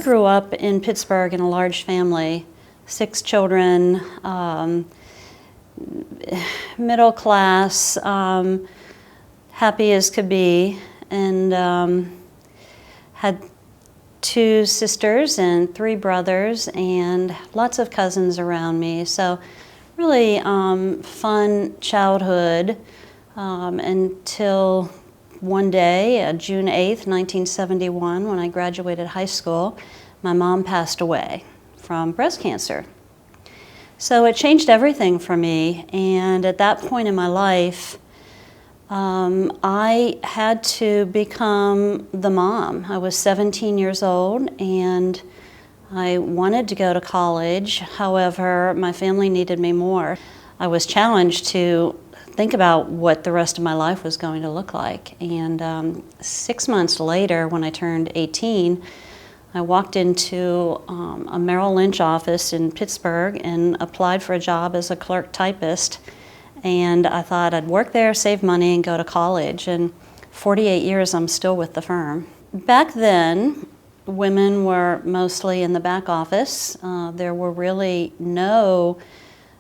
grew up in Pittsburgh in a large family, 6 children, middle class, happy as could be, and had 2 sisters and 3 brothers and lots of cousins around me. So really fun childhood until one day, June 8th, 1971, when I graduated high school, my mom passed away from breast cancer. So it changed everything for me, and at that point in my life, I had to become the mom. I was 17 years old, and I wanted to go to college. However, my family needed me more. I was challenged to think about what the rest of my life was going to look like. And 6 months later, when I turned 18, I walked into a Merrill Lynch office in Pittsburgh and applied for a job as a clerk typist. And I thought I'd work there, save money, and go to college. And 48 years, I'm still with the firm. Back then, women were mostly in the back office. There were really no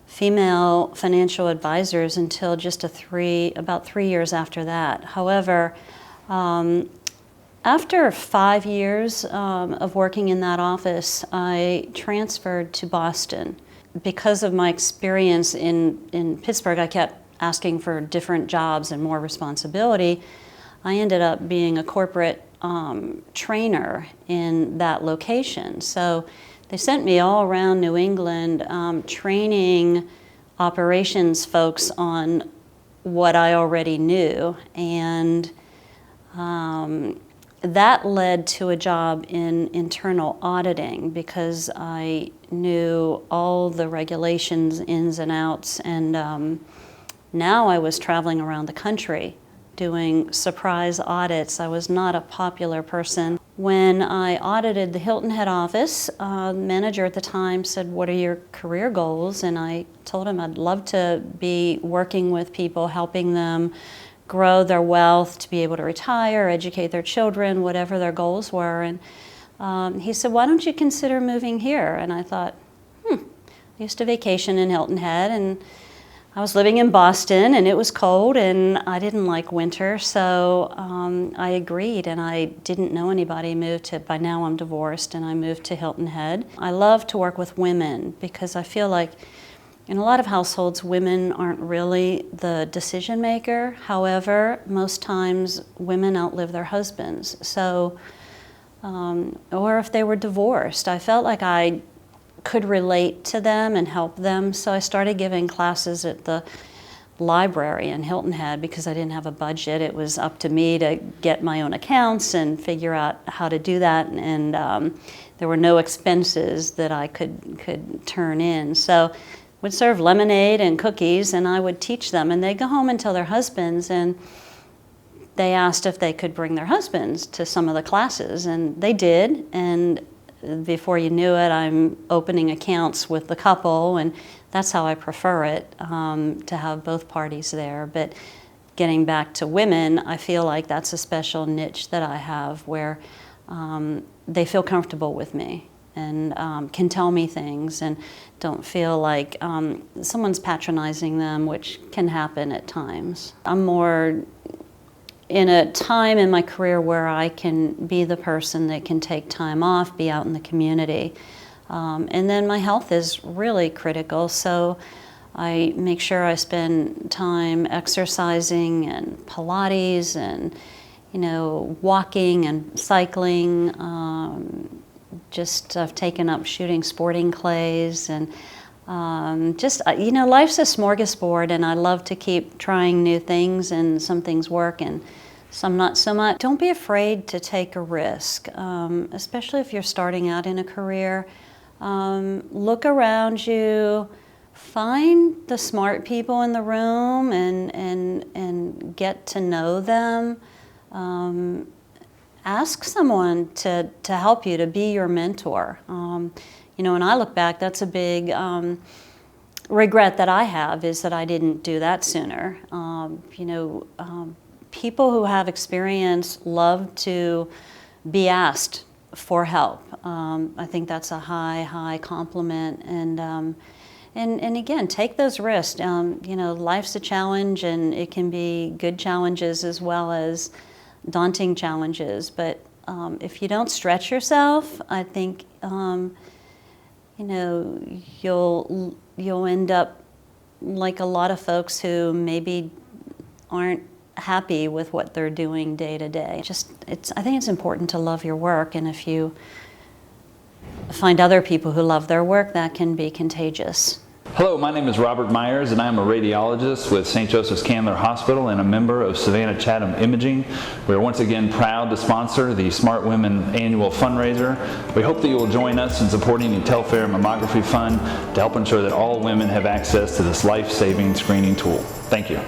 female financial advisors until just about 3 years after that. However, after 5 years of working in that office, I transferred to Boston. Because of my experience in Pittsburgh, I kept asking for different jobs and more responsibility. I ended up being a corporate trainer in that location. So they sent me all around New England training operations folks on what I already knew. And that led to a job in internal auditing because I knew all the regulations, ins and outs. And now I was traveling around the country doing surprise audits. I was not a popular person. When I audited the Hilton head office, the manager at the time said, "What are your career goals?" And I told him I'd love to be working with people, helping them grow their wealth, to be able to retire, educate their children, whatever their goals were. And he said, "Why don't you consider moving here?" And I thought, I used to vacation in Hilton Head, and I was living in Boston, and it was cold, and I didn't like winter, so I agreed, and I didn't know anybody. By now I'm divorced, and I moved to Hilton Head. I love to work with women because I feel like in a lot of households, women aren't really the decision maker. However, most times women outlive their husbands. So, or if they were divorced, I felt like I could relate to them and help them. So I started giving classes at the library in Hilton Head because I didn't have a budget. It was up to me to get my own accounts and figure out how to do that. And there were no expenses that I could turn in. So would serve lemonade and cookies, and I would teach them. And they'd go home and tell their husbands, and they asked if they could bring their husbands to some of the classes, and they did. And before you knew it, I'm opening accounts with the couple, and that's how I prefer it, to have both parties there. But getting back to women, I feel like that's a special niche that I have where they feel comfortable with me and can tell me things and don't feel like someone's patronizing them, which can happen at times. I'm more in a time in my career where I can be the person that can take time off, be out in the community. And then my health is really critical, so I make sure I spend time exercising and Pilates and, walking and cycling. I've taken up shooting sporting clays and life's a smorgasbord, and I love to keep trying new things, and some things work and some not so much. Don't be afraid to take a risk, especially if you're starting out in a career. Look around you, find the smart people in the room and get to know them. Ask someone to help you, to be your mentor. When I look back, that's a big regret that I have, is that I didn't do that sooner. People who have experience love to be asked for help. I think that's a high compliment, and again, take those risks. You know, life's a challenge, and it can be good challenges as well as daunting challenges. But if you don't stretch yourself, I think you know, you'll end up like a lot of folks who maybe aren't happy with what they're doing day to day. I think it's important to love your work, and if you find other people who love their work, that can be contagious. Hello, my name is Robert Myers, and I am a radiologist with St. Joseph's Candler Hospital and a member of Savannah Chatham Imaging. We are once again proud to sponsor the SmartWomen annual fundraiser. We hope that you will join us in supporting the Telfair Mammography Fund to help ensure that all women have access to this life-saving screening tool. Thank you.